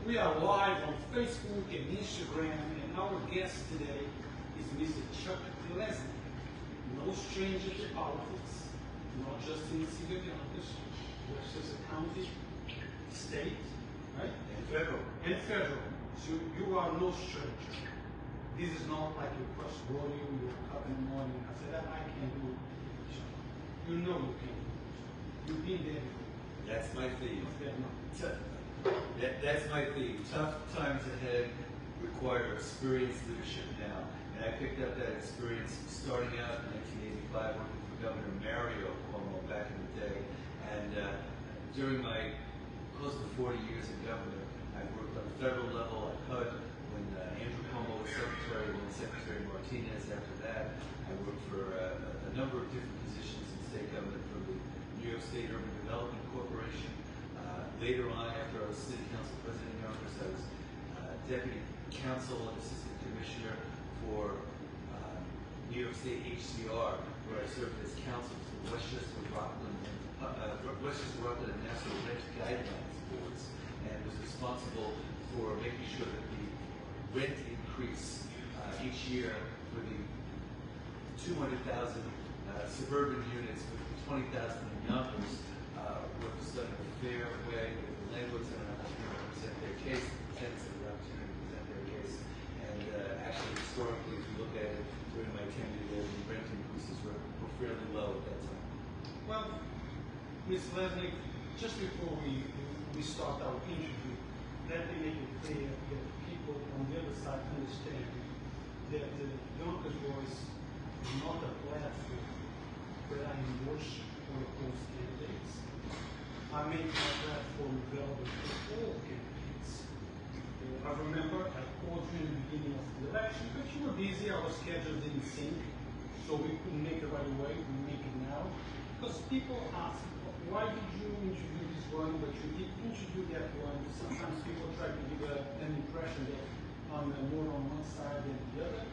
We are live on Facebook and Instagram, and our guest today is Mr. Chuck Lesnick. No stranger to politics, not just in the city of Yonkers, Westchester County, state, right? And federal. And federal. So you are no stranger. This is not like your first rodeo, you woke up in the morning and I said, I can't do it. You know you can do it. You've been there before. That's my theme. Okay, That's my theme. Tough times ahead require experienced leadership now. And I picked up that experience starting out in 1985 working for Governor Mario Cuomo back in the day. And during my close to 40 years as governor, I've worked on the federal level at HUD when Andrew Cuomo was secretary, and then Secretary Martinez after that. I worked for a number of different positions in state government for the New York State Urban Development Corporation. Later on, after I was City Council President in Yonkers, I was Deputy Counsel and Assistant Commissioner for New York State HCR, where I served as counsel to the Westchester, Rockland, and Nassau Rent Guidelines Boards, and was responsible for making sure that the rent increase each year for the 200,000 suburban units with 20,000 in Yonkers was done in a fair way, with the landlords had an opportunity to present their case, the tenants had an opportunity to present their case, and actually historically, if you look at it, during my tenure there, the rent increases were fairly low at that time. well, Ms. Lesnick, just before we start our interview, let me make it clear that people on the other side understand that Yonkers Voice is not a platform where I endorse or oppose candidates. I make my platform available to all candidates. I remember I called you in the beginning of the election, but you were busy, our schedules didn't sync, so we couldn't make it right away, we make it now. Because people ask, why did you interview this one, but you didn't interview that one? Sometimes people try to give an impression that I'm more on one side than the other,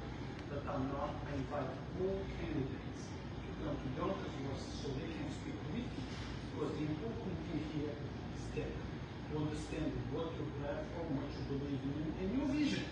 but I'm not. I invite all candidates to come to Yonkers Voice so they can speak with you. Because the important thing here is that to understand what your platform, what you believe in, and your vision.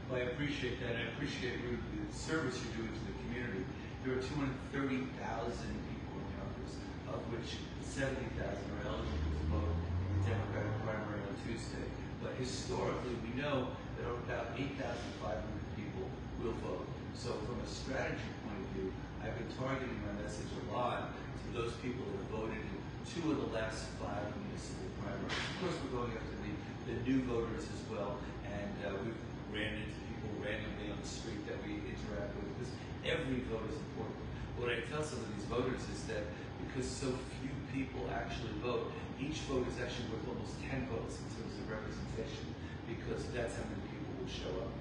Well, I appreciate that. I appreciate the service you're doing to the community. There are 230,000 people in Yonkers, of which 70,000 are eligible to vote in the Democratic primary on Tuesday. But historically, we know that about 8,500 people will vote. So from a strategy point of view, I've been targeting my message a lot to those people that have voted in 2 of the last 5 municipal primaries. Of course, we're going after the new voters as well, and we've ran into people randomly on the street that we interact with, because every vote is important. What I tell some of these voters is that because so few people actually vote, each vote is actually worth almost 10 votes in terms of representation, because that's how many people will show up.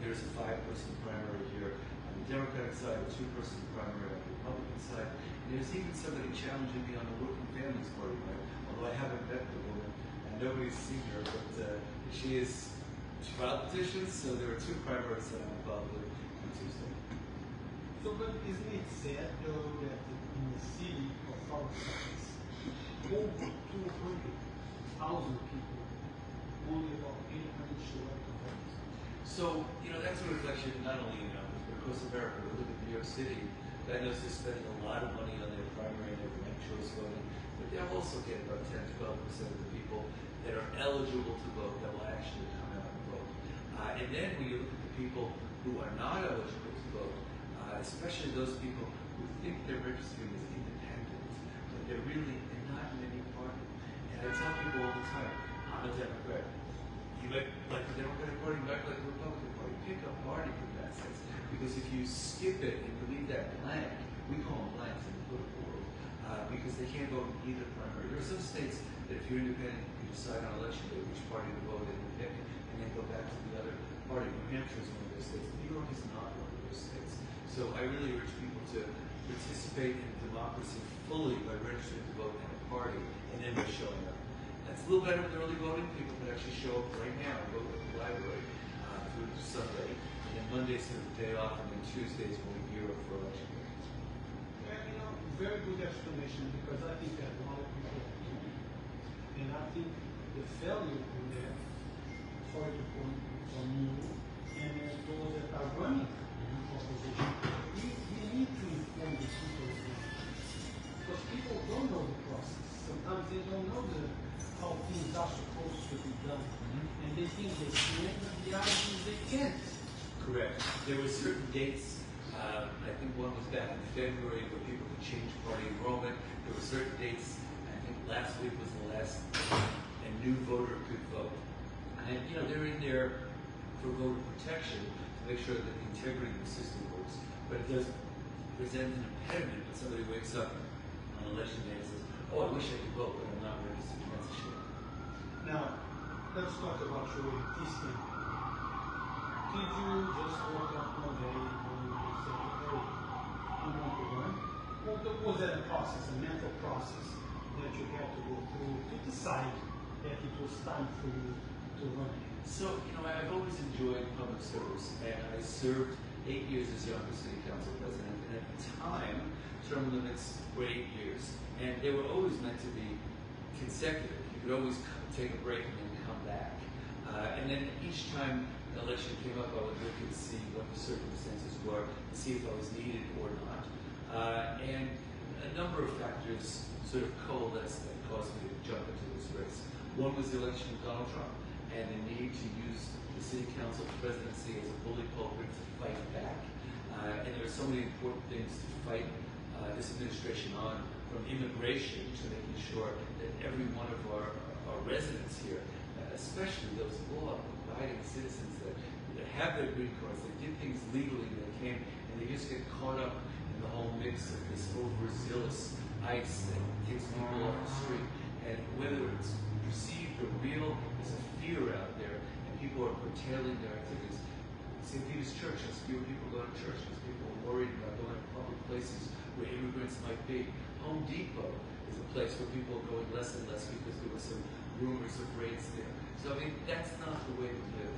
There's a 5-person primary here on the Democratic side, a 2-person primary on the Republican side, and there's even somebody challenging me on the Working Families Party, right? Although I haven't met the woman, and nobody's seen her, but she's filed petitions, so there are 2 primaries that I'm involved with on Tuesday. So, but isn't it sad though that in the city of our size, over 200,000 people, only about 800 show up to vote? So, that's a reflection not only in Yonkers, but across America. We look at New York City, I know they're spending a lot of money on their primary and their ranked choice voting, but they'll also get about 10-12% of the people that are eligible to vote that will actually come out and vote. And then when you look at the people who are not eligible to vote, especially those people who think they're registering as independent, but they're not in any party. And I tell people all the time, I'm a Democrat. You might like the Democratic Party, you might like the Republican Party. Pick a party from that sense. Because if you skip it and you leave that blank, we call them blanks in the political world, because they can't vote in either primary. There are some states that if you're independent, you decide on election day which party to vote in and pick, and then go back to the other party. New Hampshire is one of those states. New York is not one of those states. So I really urge people to participate in democracy fully by registering to vote in a party, and then by showing up. That's a little better with early voting. People can actually show up right now and vote at the library through Sunday. And then Monday's sort of day off, and then Tuesdays when we gear up for election day. Well, very good explanation, because I think that a lot of people don't. And I think the failure on that sorry to call you, and those that are running opposition, we need to inform the people because people don't know the process. Sometimes they don't know how things are supposed to be done, and they think they can, but the reality is they can't. Correct. There were certain dates. I think one was back in February where people could change party enrollment. There were certain dates. I think last week was the last, a new voter could vote. And you know they're in there for voter protection to make sure that the integrity of the system works. But it does present an impediment when somebody wakes up on election day and says, "Oh, I wish I could vote, but I'm not registered." That's a shame. Now, let's talk about your existing. Did you just woke up one day and you said, hey, I'm going to run? Or was that a process, a mental process that you had to go through to decide that it was time for you to run again? So, you know, I've always enjoyed public service, and I served 8 years as Yonkers City Council President, and at the time, term limits were 8 years, and they were always meant to be consecutive. You could always take a break and then come back. And then each time an election came up, I would look and see what the circumstances were, and see if I was needed or not. And a number of factors sort of coalesced that caused me to jump into this race. One was the election of Donald Trump, and the need to use the city council presidency as a bully pulpit to fight back. And there are so many important things to fight this administration on, from immigration to making sure that every one of our residents here, especially those law-abiding citizens that have their green cards, that did things legally, they came and they just get caught up in the whole mix of this overzealous ICE that takes people off the street. And whether it's perceived or real, there's a fear out there, and people are curtailing their activities. St. Peter's Church has fewer people go to church because people are worried about going to public places where immigrants might be. Home Depot is a place where people are going less and less because there were some rumors of raids there. So I mean, that's not the way to live.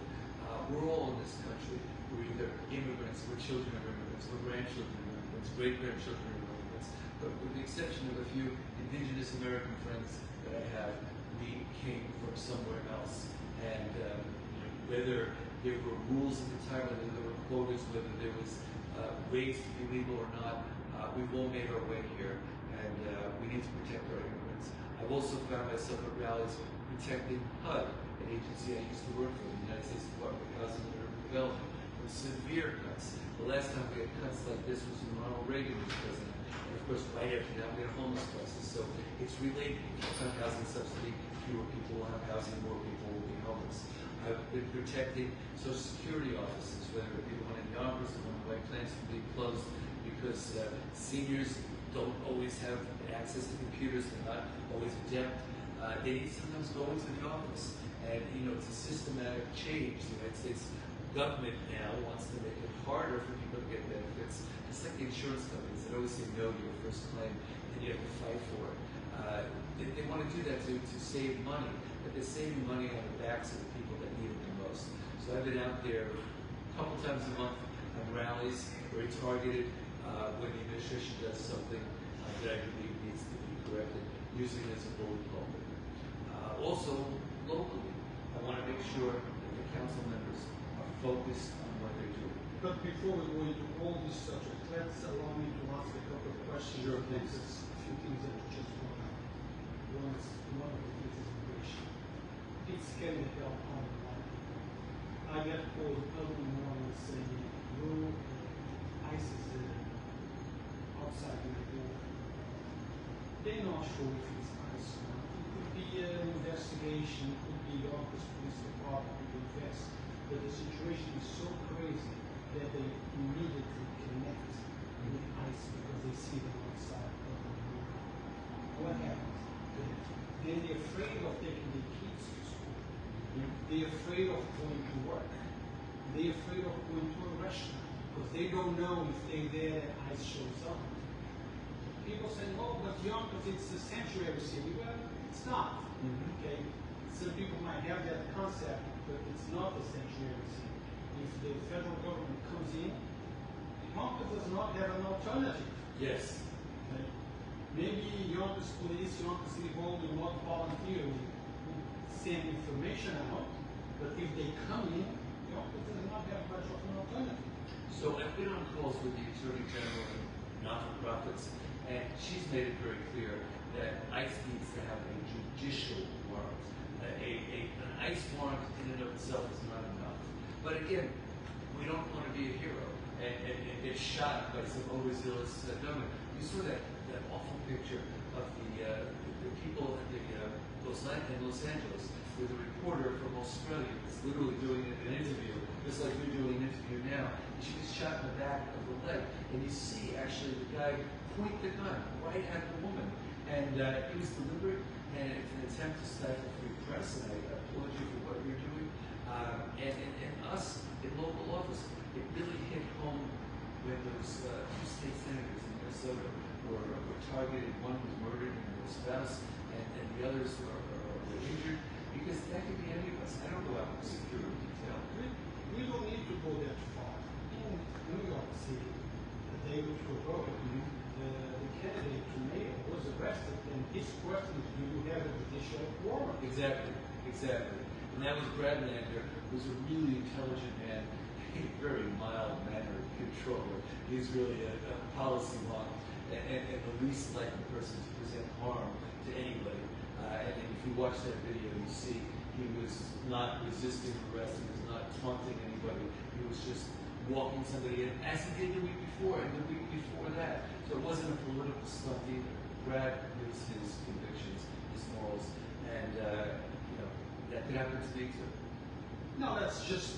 We're all in this country. We're either immigrants, we're children of immigrants, we're grandchildren of immigrants, great-grandchildren of immigrants. But with the exception of a few indigenous American friends that I have, we came from somewhere else. And whether there were rules at the time, whether there were quotas, whether there was raids to be legal or not, we've all made our way here, and we need to protect our immigrants. I've also found myself at rallies protecting HUD, an agency I used to work for, the United States Department of Housing and Urban Development, with severe cuts. The last time we had cuts like this was when Ronald Reagan was president, and of course right after that we had a homeless crisis. So it's related. It's not housing subsidy, fewer people will have housing, more people will be homeless. I've been protecting Social Security offices, whether it be the one in Yonkers or one in White Plains, from being closed because seniors don't always have access to computers, they're not always adept. They need to sometimes go into the office. And you know, it's a systematic change. The United States government now wants to make it harder for people to get benefits. It's like the insurance companies that always say no to your first claim, and you have to fight for it. They want to do that to save money, but they're saving money on the backs of the people that need it the most. So I've been out there a couple times a month at rallies, very targeted, when the administration does something that I believe needs to be corrected, using it as a bully pulpit. Also, locally, I want to make sure that the council members are focused on what they're doing. But before we go into all these subjects, let's allow me to ask a couple of questions. Sure, Because please. a few things that you just brought up. One of the things is immigration. It's getting help on the line. I get called early morning saying, no, ICE is outside my door. They're not sure if it's ICE or not. It could be an investigation, it could be Yonkers Police Department to invest. But the situation is so crazy that they immediately connect with ICE because they see them outside of the door. What happens? Then they're afraid of taking their kids to school. They're afraid of going to work. They're afraid of going to a restaurant because they don't know if they're there and ICE shows up. People say, oh, but Yonkers, it's a sanctuary city. Well, it's not. Okay? Some people might have that concept, but it's not a sanctuary city. If the federal government comes in, Yonkers does not have an alternative. Yes. Okay? Maybe Yonkers Police, Yonkers City Hall will not voluntarily send information out, But if they come in, Yonkers does not have much of an alternative. So I've been on calls with the Attorney General and not-for-profits, and she's made it very clear that ICE needs to have a judicial warrant. An ICE warrant in and of itself is not enough. But again, we don't want to be a hero and get shot by some overzealous government. You saw that awful picture of the people in Los Angeles with a reporter from Australia that's literally doing an interview, just like you're doing an interview now. And she was shot in the back of the leg. And you see actually the guy point the gun right at the woman. And it was deliberate, and it's an attempt to stifle free press, and I applaud you for what you're doing. And us in local office, it really hit home when those two state senators in Minnesota were targeted. One was murdered and their spouse, and the others were injured, because that could be any of us. I don't go out with security detail. We don't need to go that far. In New York City, the day which was broken, the candidate to mayor was arrested, and his question is, do you have a judicial warrant? Exactly. And that was Brad Lander, who's a really intelligent man, a very mild-mannered controller. He's really a policy wonk, and the least likely person to present harm to anybody. And if you watch that video, you see he was not resisting arrest, he was not taunting anybody, he was just walking somebody in, as he did the week before and the week before that. So it wasn't a political stunt either. Brad lives his convictions, his morals, and that could happen to me too. No, that's just,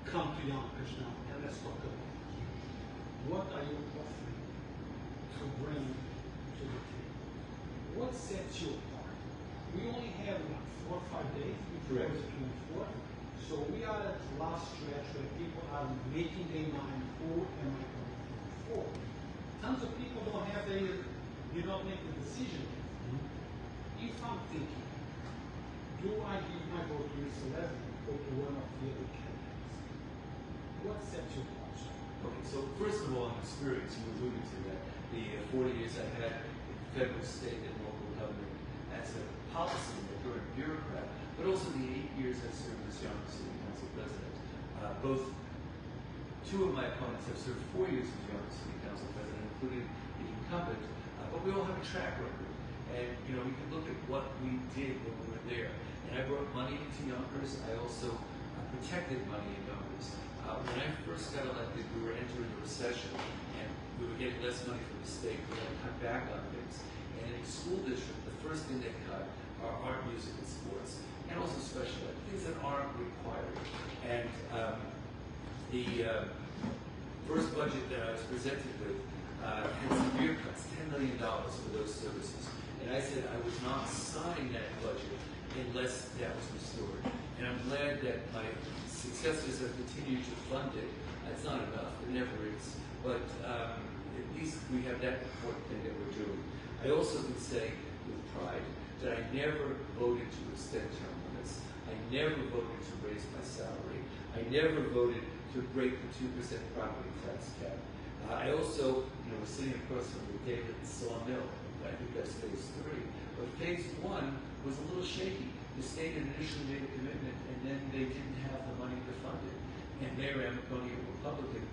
come to Yonkers now and let's talk about it. What are you offering to bring to the table? What sets you apart? We only have 4 or 5 days before the 24th, so we are at the last stretch where people are making their mind, who am I going to vote for? Tons of people don't have did not make the decision yet. If I'm thinking, do I give my vote to Mr. Lesnick or to one of the other candidates? What sets you apart? Okay, so first of all, I'm experienced, you alluded to that, the 40 years I had in federal, state, and local government as a policymaker and bureaucrat, but also the 8 years I served as Yonkers City Council president. Both two of my opponents have served 4 years as Yonkers City Council president, including the incumbent, but we all have a track record. And we can look at what we did when we were there. And I brought money into Yonkers. I also protected money in Yonkers. When I first got elected, we were entering a recession, and we were getting less money from the state. We had to cut back on things. And in the school district, the first thing they cut are art, music, and sports, and also special ed, things that aren't required. And the first budget that I was presented with had severe cuts, $10 million for those services. And I said I would not sign that budget unless that was restored. And I'm glad that my successors have continued to fund it. It's not enough, it never is. But at least we have that important thing that we're doing. I also can say with pride that I never voted to extend term limits. I never voted to raise my salary. I never voted to break the 2% property tax cap. I also, was sitting across from the David Sawmill. I think that's phase 3. But phase 1 was a little shaky. The state had initially made a commitment, and then they didn't have the money to fund it. And Mayor Amiconi, a Republican,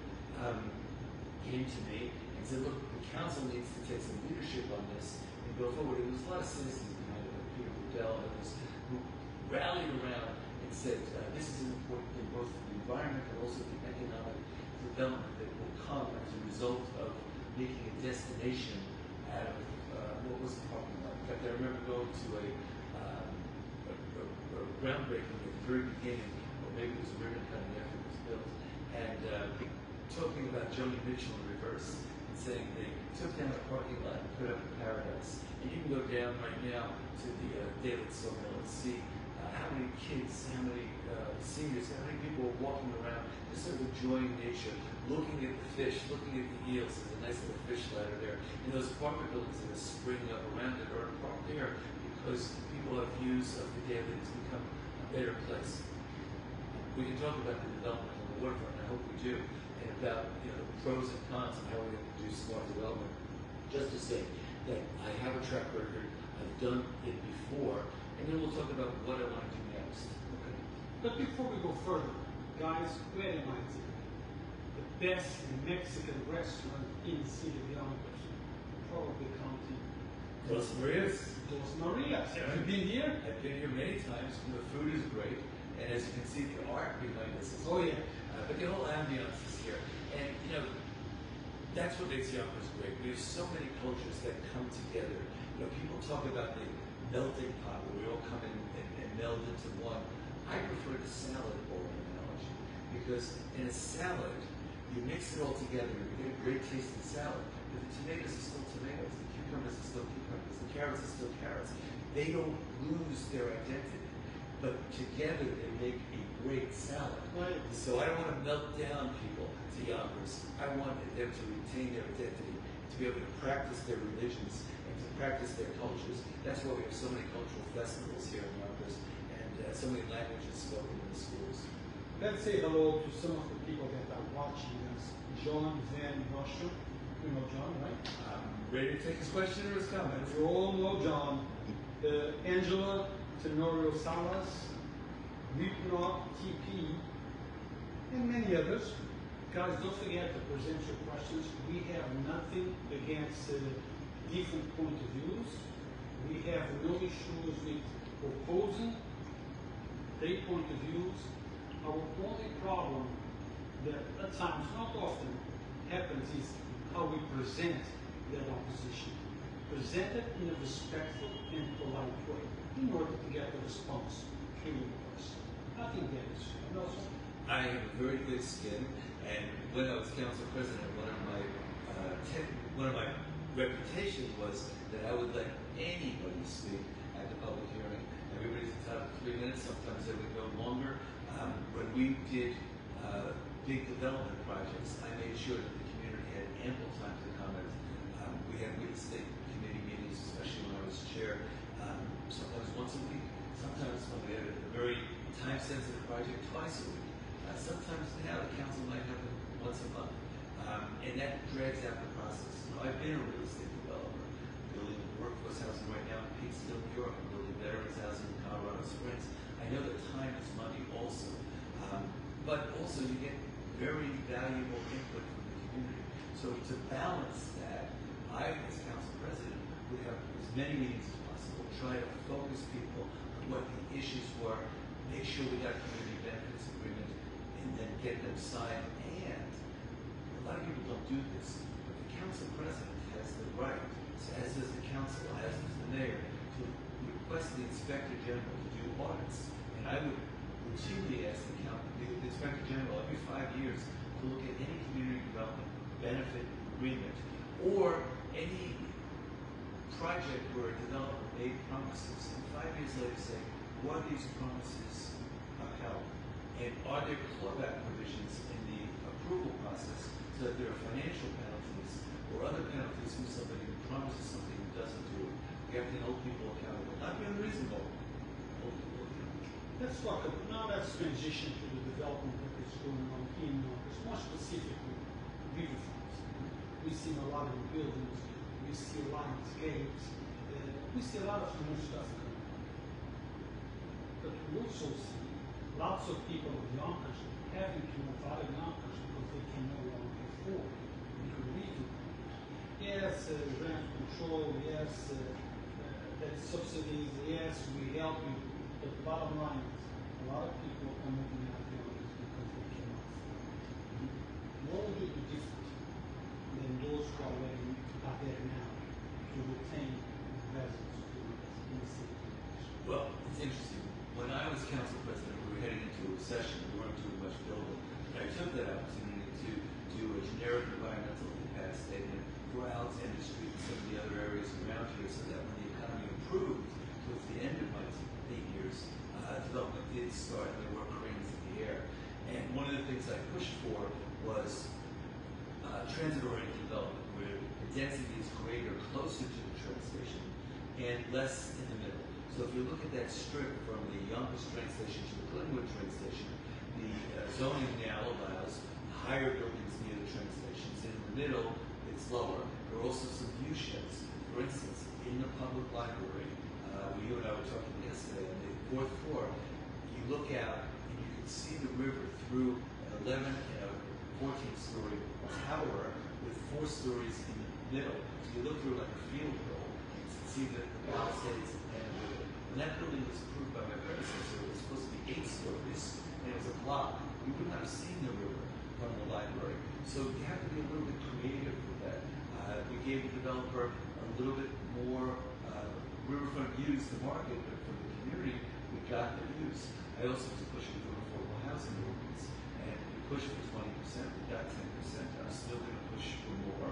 came to me and said, look, the council needs to take some leadership on this and go forward. And there was a lot of citizens behind it, like Peter Riddell and others, who rallied around and said, this is an important thing, both for the environment but also the economic development that will come as a result of making a destination out of what was the parking lot. In fact, I remember going to a groundbreaking at the very beginning, or maybe it was a ribbon cutting after it was built, and talking about Joni Mitchell in reverse, and saying they took down a parking lot and put up a paradise. And you can go down right now to the David Sawmill and see how many kids, how many seniors, how many people are walking around, just sort of enjoying nature, looking at the fish, looking at the eels. There's a nice little fish ladder there. And those apartment buildings that are springing up around it are parked there because people have views of the day that it's become a better place. We can talk about the development of the waterfront, I hope we do, and about the pros and cons of how we have to do smart development. Just to say that I have a track record, I've done it before, and then we'll talk about what I want to do next. Okay. But before we go further, guys, where am I today? The best Mexican restaurant in the city of Yonkers, probably counting Dos Marias. Dos Marias. Have you been here? I've been here many times. The food is great, and as you can see, the art behind us is Oh, great. yeah. But the whole ambiance is here, and that's what makes Yonkers great. We have so many cultures that come together. People talk about the melting pot where we all come in and meld into one. I prefer the salad bowl analogy because in a salad, you mix it all together and you get a great tasting salad. But the tomatoes are still tomatoes, the cucumbers are still cucumbers, the carrots are still carrots. They don't lose their identity, but together they make a great salad. Right. So I don't want to melt down people to Yonkers. I want them to retain their identity, to be able to practice their religions and to practice their cultures. That's why we have so many cultural festivals here in Yonkers and so many languages spoken in the schools. Let's say hello to some of the people that are watching us. John Van Nostrand. You know John, right? I'm ready to take his question or his comments. You all know John. Angela Tenorio Salas, Wipnot TP, and many others. Guys, don't forget to present your questions. We have nothing against different point of views. We have no issues with opposing their point of views. Our only problem that at times, not often, happens is how we present that opposition. Present it in a respectful and polite way in order to get the response to your question. I think that is fair. No, sir? I have a very good skin, and when I was council president, one of my reputations was that I would let anybody speak at the public hearing. Everybody's entitled to 3 minutes. Sometimes they would go longer. When we did big development projects, I made sure that the community had ample time to comment. We had real estate committee meetings, especially when I was chair, sometimes once a week. Sometimes when we had a very time-sensitive project, twice a week. Sometimes now the council might have it once a month. And that drags out the process. I've been a real estate developer, building workforce housing right now in Peekskill, New York. I'm building veterans housing in Colorado Springs. I know that time is money also. But also you get very valuable input from the community. So to balance that, I, as council president, would have as many meetings as possible, try to focus people on what the issues were, make sure we got a community benefits agreement, and then get them signed. And a lot of people don't do this, but the council president has the right, as does the council, as does the mayor, to request the inspector general to do audits. And I would routinely ask the inspector general every 5 years to look at any community development benefit agreement or any project where a developer made promises, and 5 years later say, were these promises upheld? And are there clawback provisions in the approval process so that there are financial penalties or other penalties when somebody promises something and doesn't do it? We have to hold people accountable, not be unreasonable. Hold people accountable. Let's talk about, now let's transition to the development that is going on in Yonkers, more specifically, riverfront. We see a lot of buildings, we see lines, gates, we see a lot of new stuff coming on. But we also see lots of people in Yonkers having to move out of Yonkers because they can no longer afford to live in Yonkers. Yes, rent control, yes, there's subsidies, yes, we help you. But the bottom line is, a lot of people are moving out of Yonkers because they cannot afford it. What would you do different than those who are there now to retain residents in the city of Yonkers? Well, it's interesting. When I was council president, we were heading into a recession. We weren't doing much building. And I took that opportunity to do a generic environmental impact statement for Alexander Street and some of the other areas around here so that when the economy improved towards the end of my 8 years, development did start and there were cranes in the air. And one of the things I pushed for was transit-oriented development where the density is greater closer to the train station and less in the middle. So if you look at that strip from the Yonkers train station to the Glenwood train station, the zoning now allows higher buildings near the train stations. In the middle, it's lower. There are also some view sheds. For instance, in the public library, where you and I were talking yesterday on the fourth floor. You look out and you can see the river through an 11 and a 14-story tower with 4 stories in the middle. So you look through like a field goal and see the Palisades and the river. When that building was approved by my predecessor, it was supposed to be 8 stories and it was a block. You would not have seen the river from the library. So you have to be a little bit creative with that. We gave the developer a little bit more riverfront views to market, but from the community, we got the views. I also was pushing for affordable housing ordinance, and we pushed for 20%, we got 10%. I'm still going to push for more.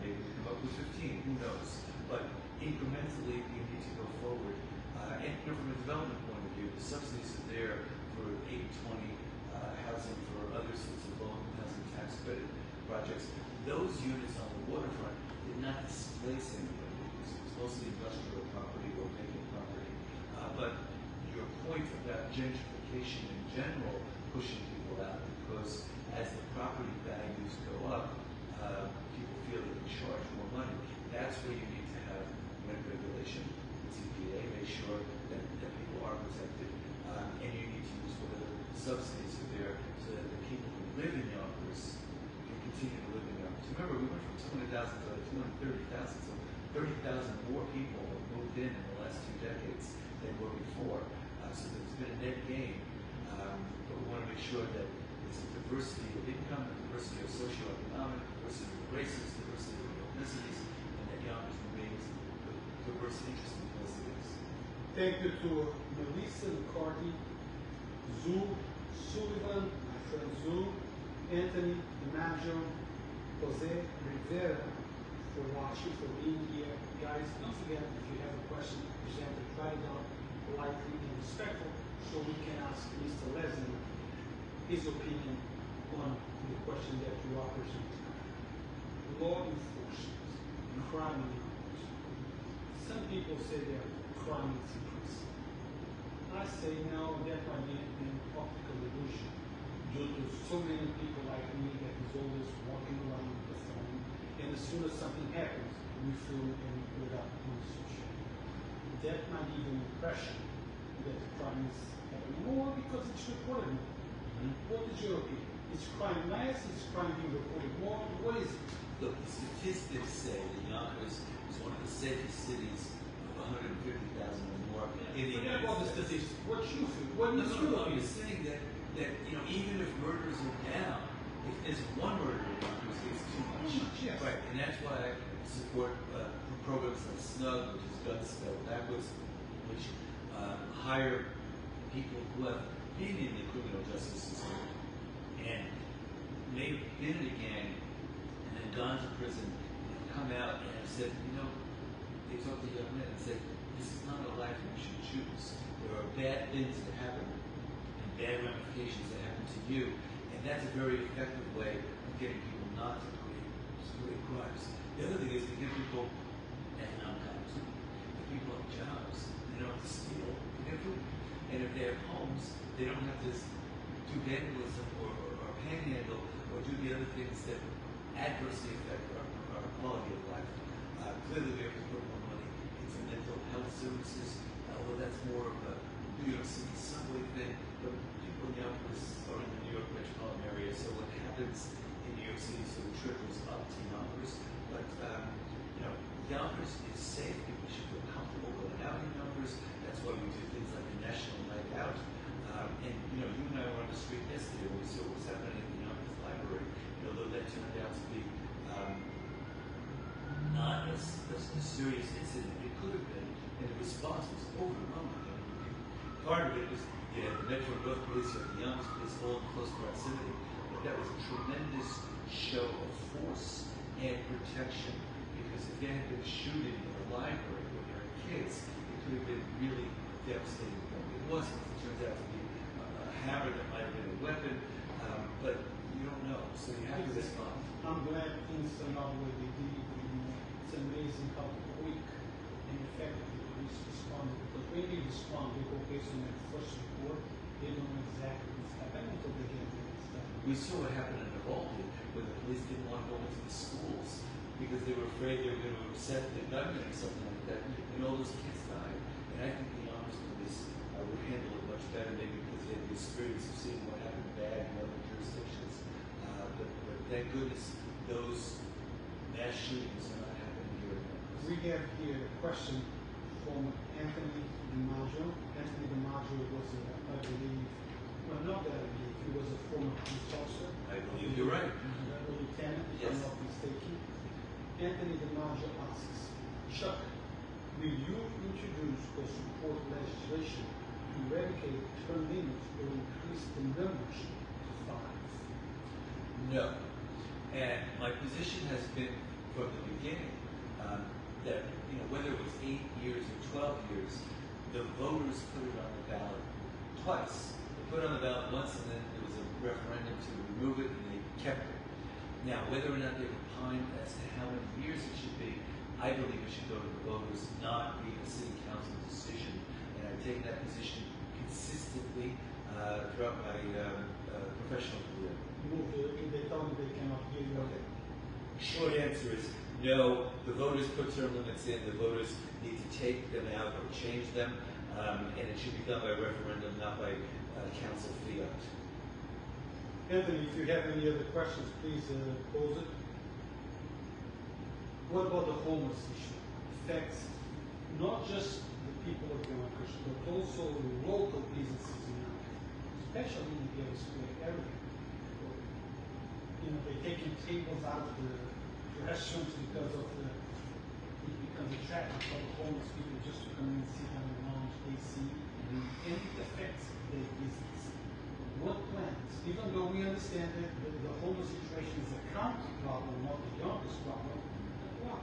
Maybe we come up with 15, who knows? But incrementally, we need to go forward. And from a development point of view, the subsidies are there for 80/20 housing for other sorts of low-income housing tax credit projects. Those units on the waterfront did not displace anybody. It was mostly industrial property or vacant property. But your point about gentrification in general pushing people out, because as the property values go up, people feel they can charge more money. That's where you need to have rent regulation, TPA, make sure that people are protected, and you need to use whatever subsidies are there so that the people who live in Yonkers can continue to live in Yonkers. Remember, we went from 200,000 to 230,000, so 30,000 more people have moved in the last 2 decades than were before. So there's been a net gain, but we want to make sure that it's a diversity of income, a diversity of socioeconomic, diversity of races, diversity of ethnicities, and that Yonkers remains a diverse, interesting place it is. Thank you to Melissa McCarthy, Zu Sullivan, my friend Zu, Anthony DiMaggio, Jose Rivera for watching, for being here. Guys, don't forget, if you have a question, present it, write it down politely and respectful so we can ask Mr. Lesnick his opinion on the question that you are presenting. Law enforcement, crime in Yonkers. Some people say that crime is increasing. I say no, that might be an optical illusion due to so many people like me that is always walking around with the phone, and as soon as something happens, we film and we put it up on social. That might give an impression that crime is happening more because it's reported more. What is your opinion? Is crime less? Is crime being reported more? What is it? Look, the statistics say that Yonkers is one of the safest cities of 150,000 or more in the United States. The statistics. What you feel? What is your opinion? I'm saying that even if murders are down, if there's one murder in Yonkers, it's too much. Yes. Right, and that's why I support programs like SNUG, which is Guns Spelled Backwards, which hire people who have been in the criminal justice system and may have been in a gang and then gone to prison and come out and have said, they talk to young men and say, this is not a life you should choose. There are bad things that happen and bad ramifications that happen to you, and that's a very effective way of getting people not to commit crimes. The other thing is to give people economic opportunity. If people have jobs, they don't have to steal, they have food. And if they have homes, they don't have to do vandalism or panhandle or do the other things that adversely affect our quality of life. Clearly, we have to put more money into mental health services, although that's more of a New York City subway thing. But people in Yonkers are in the New York metropolitan area, so what happens in New York City sort of trickles up to Yonkers. But Yonkers is safe. People should feel comfortable going out in Yonkers. That's why we do things like the National Night Out. And you and I were on the street yesterday when we saw what was happening at the Yonkers Library. Though that turned out to be not as serious incident it could have been, and the response was overwhelming. Part of it was the Metro North Police or the Yonkers Police all in close proximity, but that was a tremendous show of force and protection, because if there had been a shooting in a library when there were kids, it could have been really devastating. It wasn't. It turns out to be a hammer that might have been a weapon, but you don't know, so you have to respond. I'm glad things turned out the way they did. It's amazing how quick and effective the police responded, because when they respond, they go based on their first report. They don't know exactly what's happening until they get to this stuff. We saw what happened in Uvalde, where the police didn't want to go into the schools because they were afraid they were going to upset the gunman or something like that, and all those kids died. And I think the Yonkers police thank goodness those mass shootings are not happening here in Yonkers. We have here a question from Anthony DiMaggio. Anthony DiMaggio was, I believe, well, not that I believe, he was a former police officer. I believe you're right. A lieutenant, if Yes. I'm not mistaken. Anthony DiMaggio asks, Chuck, will you introduce or support legislation to eradicate term limits or increase the membership to 5? No. And my position has been from the beginning that, you know, whether it was 8 years or 12 years, the voters put it on the ballot twice. They put it on the ballot once, and then there was a referendum to remove it, and they kept it. Now, whether or not they opine as to how many years it should be, I believe it should go to the voters, not be a city council decision. And I've taken that position consistently throughout my professional career. They tell me they cannot give you. Okay. Short answer is no. The voters put term limits in. The voters need to take them out or change them, and it should be done by referendum, not by council fiat. Anthony, if you have any other questions, please pose it. What about the homeless issue? Affects not just the people of Yonkers, but also the local businesses in Yonkers, especially in the Gary Square area. You know, they're taking tables out of the restaurants because of it becomes attractive for the homeless people just to come and sit down and lounge, AC, and it affects their business. What plans, even though we understand that the homeless situation is a county problem, not the Yonkers problem, well,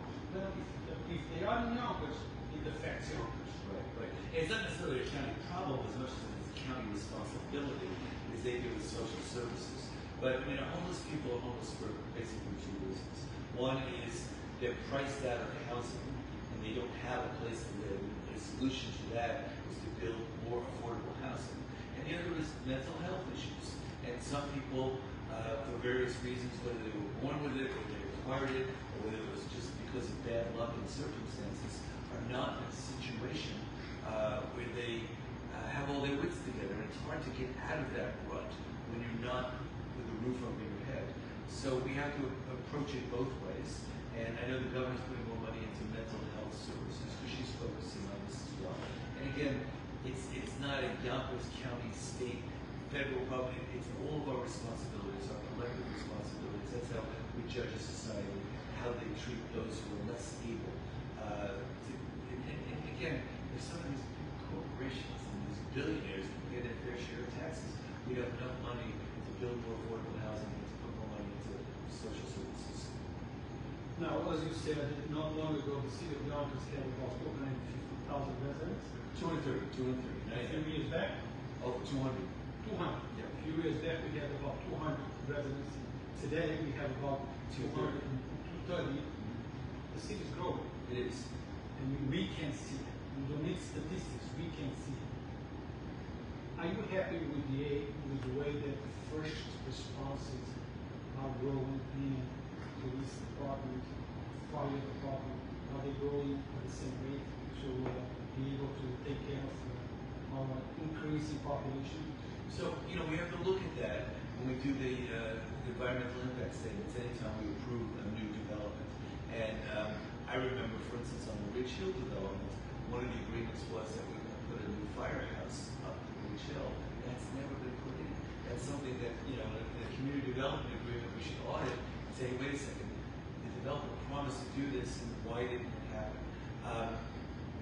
if they are in Yonkers, it affects Yonkers. Right. It's not necessarily a county problem as much as it's a county responsibility, is they deal with social services. But, you know, homeless people are homeless for basically 2 reasons. One is they're priced out of housing and they don't have a place to live. The solution to that is to build more affordable housing. And the other is mental health issues. And some people, for various reasons, whether they were born with it, or they acquired it, or whether it was just because of bad luck and circumstances, are not in a situation where they have all their wits together. And it's hard to get out of that rut when you're not with a roof over your head. So we have to approach it both ways. And I know the governor's putting more money into mental health services because she's focusing on this as well. And again, it's not a Yonkers County, state, federal problem. It's all of our responsibilities, our collective responsibilities. That's how we judge a society, how they treat those who are less able. And again, if some of these big corporations and these billionaires can pay their fair share of taxes, we have enough money to build more affordable housing and to put more money into social services. Now, as you said, not long ago, the city of Yonkers had about 250,000 residents. 230. A few years back, Over 200. 200. Yeah. A few years back, we had about 200 residents. Today, we have about 230. The city is growing, It is. and we can see it. We don't need statistics, we can see it. Are you happy with the way that the first responses are growing in police department, fire department? Are they growing at the same rate to be able to take care of our increasing population? So, you know, we have to look at that when we do the environmental impact statements anytime we approve a new development. And I remember, for instance, on the Ridge Hill development, one of the agreements was that we were going to put a new firehouse up in Ridge Hill. That's never been put in. That's something that, you know, in the community development agreement, we should audit and say, wait a second, the developer promised to do this, and why didn't it happen?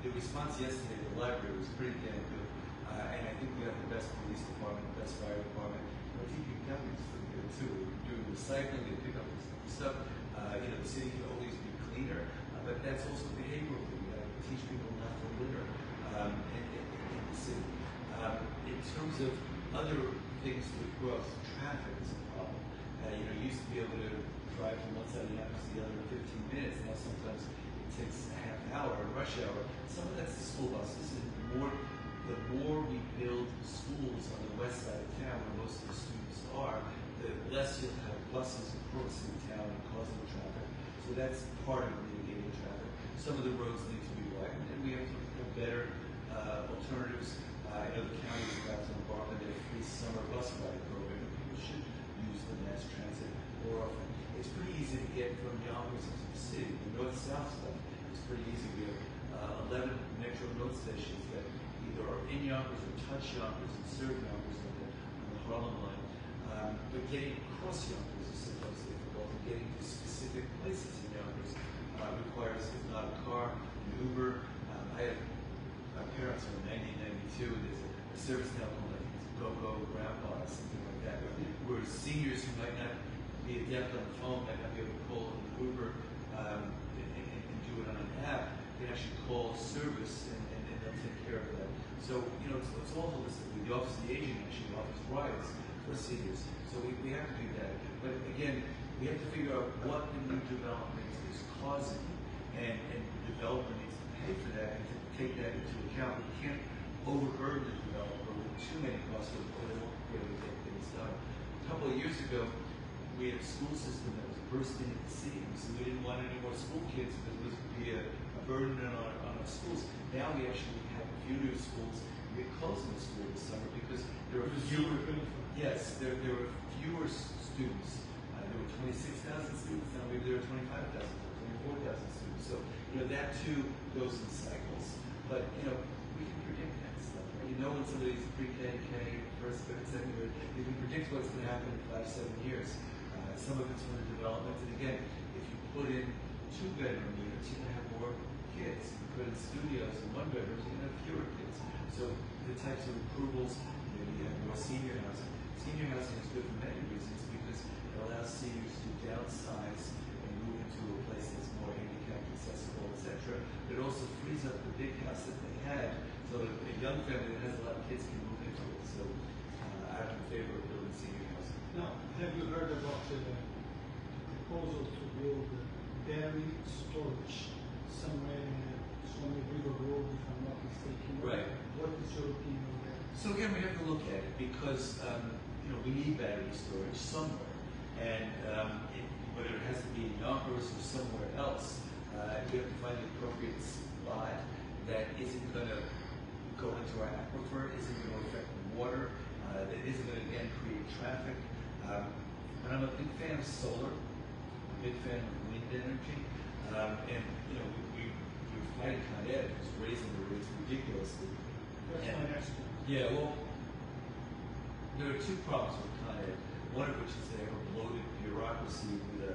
The response yesterday at the library was pretty damn good. And I think we have the best police department, the best fire department. Our DPW is pretty good too. We're doing recycling, they pick up stuff. You know, the city can always be cleaner, but that's also behavioral. We got to teach people not to litter in the city. In terms of other things with growth, traffic is a problem. You know, you used to be able to drive from one side of the campus to the other in 15 minutes. Now sometimes it takes a half hour, rush hour. Some of that's the school buses. And the more we build schools on the west side of town, where most of the students are, the less you'll have buses crossing town and causing traffic. So that's part of mitigating traffic. Some of the roads need to be widened, and we have to look for better alternatives. I know the county is about to embark on their free summer bus ride program. People should use the mass transit more often. north-south stuff, it's pretty easy. We have 11 metro north stations that either are in Yonkers or touch Yonkers and serve Yonkers on the Harlem line. But getting across Yonkers is sometimes difficult, and getting to specific places in Yonkers requires, if not a car, an Uber. My parents are 90, 92, and there's a service now called, I think it's Go-Go Grandpa or something like that, where seniors who might not be adept on the phone, might not be able to call an Uber and do it on an app, can actually call service and they'll take care of that. So, it's all holistically. The Office of the Aging actually offers rides for seniors. So we have to do that. But again, we have to figure out what the new development is causing, and the developer needs to pay for that and to take that into account. We can't overburden the developer with too many costs or they won't be able to get things done. A couple of years ago, we had a school system that was bursting at the seams, and we didn't want any more school kids because it was going to be a burden on our schools. Now we actually have a few new schools. We're closing the school this summer because there are fewer. Yes, there were fewer students. There were 26,000 students. Now maybe there are 25,000 or 24,000 students. So that too goes in cycles. But we can predict that stuff. Right? When somebody's pre-K, first, third, second grade, you can predict what's going to happen in 5-7 years. Some of it's from the development, and again, if you put in 2-bedroom units, you're going to have more kids. If you put in studios and 1-bedrooms, you're going to have fewer kids. So the types of approvals, maybe you have more senior housing. Senior housing is good for many reasons because it allows seniors to downsize and move into a place that's more handicapped accessible, etc. But it also frees up the big house that they had, so that a young family that has a lot of kids can move into it. So I'm in favor of building senior housing. Now, have you heard about the proposal to build battery storage somewhere on the River Road, if I'm not mistaken? Right. What is your opinion on that? So again, we have to look at it because we need battery storage somewhere, and whether it has to be in Yonkers or somewhere else, we have to find the appropriate spot that isn't going to go into our aquifer, isn't going to affect the water, that isn't going to again create traffic. And I'm a big fan of solar, a big fan of wind energy, and we were fighting Con Ed, who's raising the rates ridiculously. That's my next one. Yeah, well, there are two problems with Con Ed. One of which is they have a bloated bureaucracy with a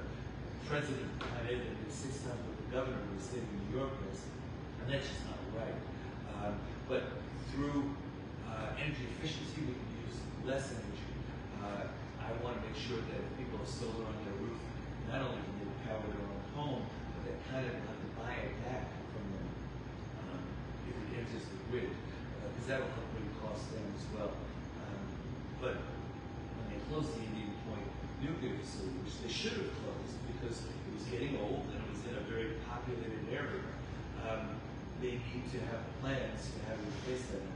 president of Con Ed that is 6 times what the governor of the state of New York is, and that's just not right. But through energy efficiency, we can use less energy. I want to make sure that if people have solar on their roof, not only can they power their own home, but they kind of have to buy it back from them if it enters the grid, because that will help bring costs down as well. But when they closed the Indian Point nuclear facility, which they should have closed because it was getting old and it was in a very populated area, they need to have plans to how to replace that energy.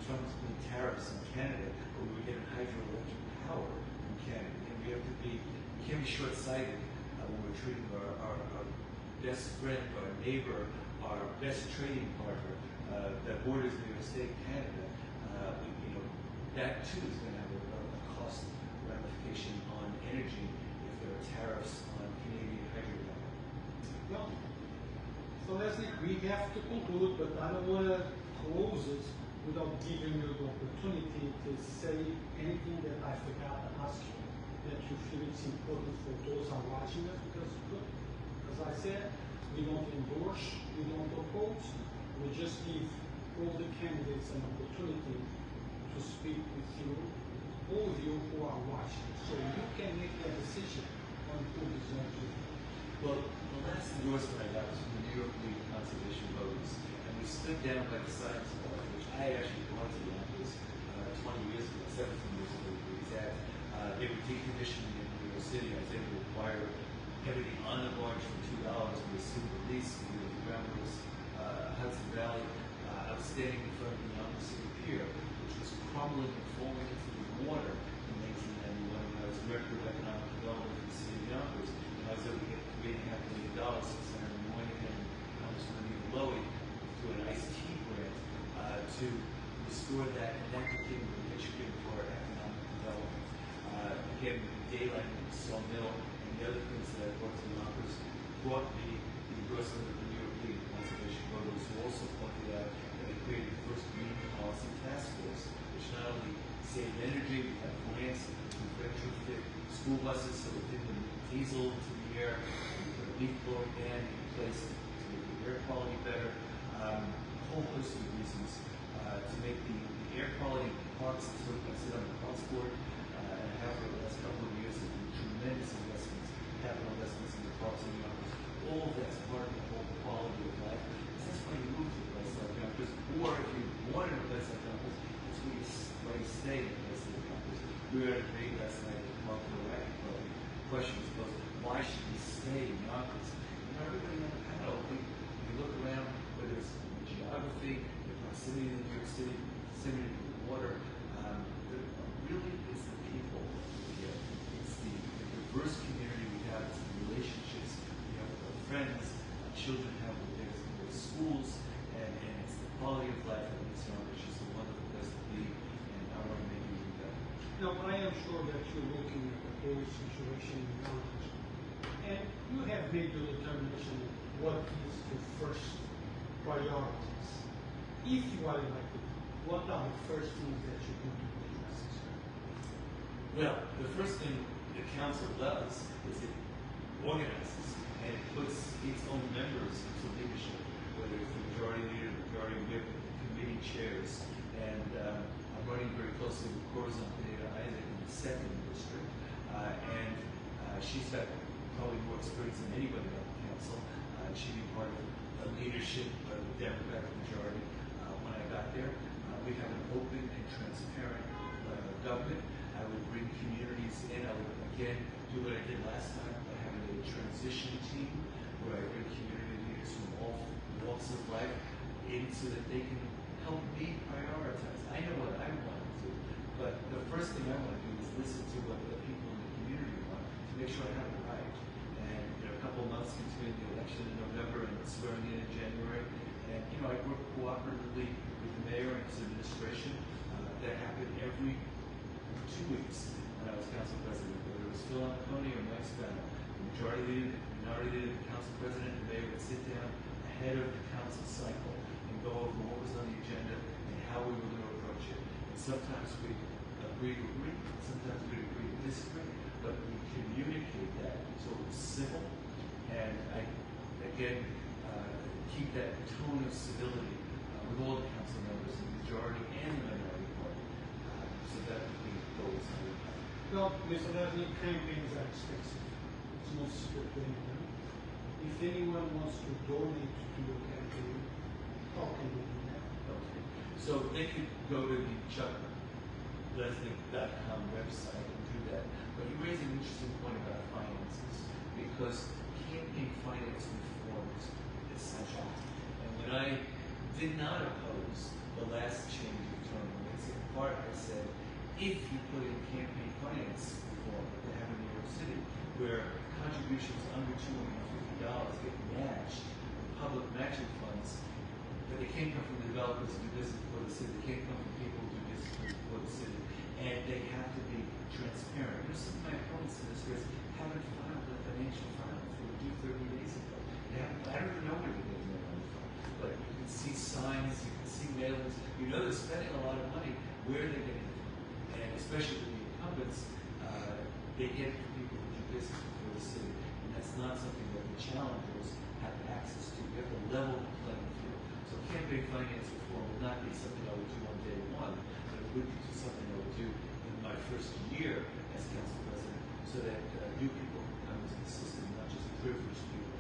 Trump's putting tariffs on Canada, but we were getting hydroelectric power from Canada. And we can't be short-sighted when we're treating our best friend, our neighbor, our best trading partner that borders New York State, Canada. That too is going to have a cost ramification on energy if there are tariffs on Canadian hydropower. Well, so Leslie, we have to conclude, but I don't want to close it without giving you the opportunity to say anything that I forgot to ask you, that you feel it's important for those who are watching us, because as I said, we don't endorse, we don't oppose, we just give all the candidates an opportunity to speak with you, all of you who are watching, so you can make a decision on who deserves you. Well, the last endorsement I got was from the New York League of Conservation Voters, and we stood down by the science law, which I actually belonged to Yonkers 20 years ago, 17 years ago to be exact. They were decommissioning in New York City. I was able to acquire everything on the barge for $2 with a super lease. We were the groundworks, Hudson Valley. I was standing in front of the Yonkers City Pier, which was crumbling and falling into the water in 1991 when I was Director of Economic Development for the City of Yonkers. And I was able to get $3.5 million from Senator Moynihan and Congressman Anita Lowy through an iced tea grant to restore that, and that became the Michigan for economic development. Again, daylight in the Sawmill and the other things that I brought to Yonkers brought me the endorsement of the New York League of Conservation Voters, who also pointed out that they created the first green policy task force, which not only saved energy, we have grants to retrofit school buses so it didn't diesel to the air, we put a leaf blowing ban in place to make the air quality better, a whole host of reasons to make the air quality in parks. So I sit on the parks board, and I have for the last couple of years of tremendous investments, capital investments in the parks and Yonkers. All of that's part of the whole quality of life. That's why you move to a place like Yonkers, or if you want in a place like Yonkers, that's where you stay in a place like Yonkers. We were at a debate last night at the Park and Rec Club. The question was posed, why should we stay in Yonkers? You know, everybody on the panel, we look around, whether it's the geography, the proximity to New York City, proximity to the water, really it's the people here. It's the diverse community we have, it's the relationships we have with our friends, our children have with their schools, and it's the quality of life that makes Yonkers just a wonderful place to be, and I want to make it even better. Now, I am sure that you're looking at the whole situation in Yonkers, and you have made your determination what is the first priorities. If you are elected, what are the first things that you're going to address this time? Well, the first thing the council does is it organizes and it puts its own members into leadership, whether it's the majority leader, majority whip, committee chairs, and I'm running very closely with Corazon Pineda Isaac in the second district, and she's got probably more experience than anybody on the council. She'd be part of the leadership of the Democratic majority. When I got there, we'd have an open and transparent government. I would bring communities in. I would, again, do what I did last time by having a transition team where I bring community leaders from all walks of life in so that they can help me prioritize. I know what I want to do, but the first thing I want to do is listen to what the people in the community want to make sure I have it right. And there are a couple of months between the election in November and swearing in January. And, you know, I work cooperatively with the mayor and his administration. That happened every 2 weeks when I was council president. Whether it was Phil Anacone or Mike Spano, the majority leader, the minority leader, the council president, and the mayor would sit down ahead of the council cycle and go over what was on the agenda and how we were going to approach it. And sometimes we agree to agree, sometimes we agree to disagree, but we communicate that so it's civil, and I, again, keep that tone of civility with all the council members, the majority and the minority party. So that would be the goals I would have. Well, Mr. Lesnick, campaigns are expensive. It's no secret to anyone. If anyone wants to donate to your campaign, how can they do that? Okay. So they could go to the chucklesnick.com website and do that. But you raise an interesting point about finances, because campaign finance reform is essential. And when I did not oppose the last change of term limits, in part I said, if you put in campaign finance reform that they have in New York City, where contributions under $250 get matched with public matching funds, but they can't come from the developers who do business for the city, they can't come from people who do business for the city, and they have to be transparent. You know, some of my opponents in this race haven't filed a financial filing for due 30 days ago. They haven't, I don't even know where they're getting their money from, but you can see signs, you can see mailings, you know they're spending a lot of money, where they're getting it from. And especially with the incumbents, they get it from people who do business for the city, and that's not something that the challengers have access to. You have to level the playing field. So campaign finance reform would not be something I would do on day one, but it would be something I would do in my first year as council president, so that new people can come into the system, not just privileged people.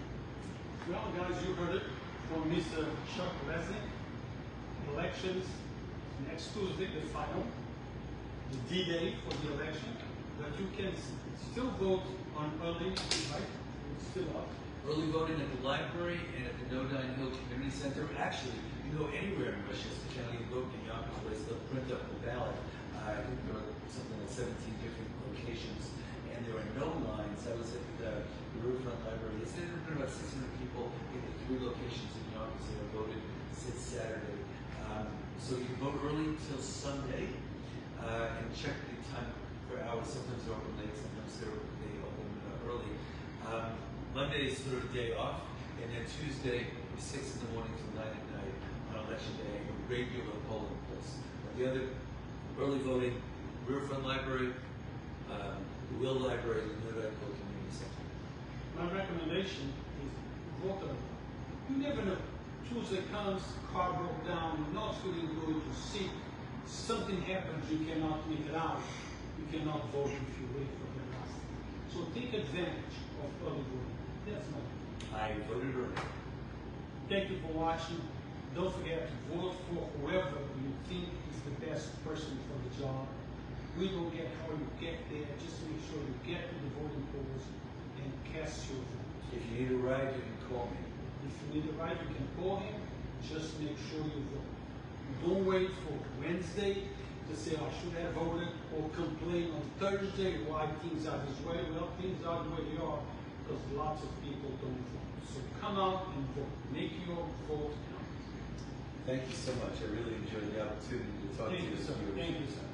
Well, guys, you heard it from Mr. Chuck Lesnick. Elections next Tuesday, the final, the D-Day for the election, but you can still vote on early, right? It's still up. Early voting at the library and at the Nodine Hill Community Center. Actually, you can go anywhere in Westchester County and vote in Yonkers place. They'll print up the ballot. I think there are something like 17 different locations, and there are no lines. I was at the Riverfront Library. There have been about 600 people in the 3 locations in Yonkers that have voted since Saturday. So you can vote early till Sunday, and check the time per hour. Sometimes they're open late, sometimes they open early. Monday is sort of day off, and then Tuesday from 6 in the morning till 9 at night on election day, a regular polling place. The other early voting, Riverfront Library, the Will Library, and the New Community Center. My recommendation is vote early. You never know. Tuesday comes, car broke down, you're not feeling good, you're sick, something happens, you cannot make it out. You cannot vote if you wait for the last. So take advantage of early voting. That's my opinion. I voted early. Thank you for watching. Don't forget to vote for whoever you think is the best person for the job. We don't get how you get there. Just make sure you get to the voting polls and cast your vote. If you need a ride, you can call me. If you need a ride, you can call him. Just make sure you vote. Don't wait for Wednesday to say, I should have voted, or complain on Thursday why things are this way. Well, things are the way they are because lots of people don't vote. So come out and vote. Make your vote count. Thank you so much. I really enjoyed the opportunity to talk to you. Thank you, sir. Thank you, sir.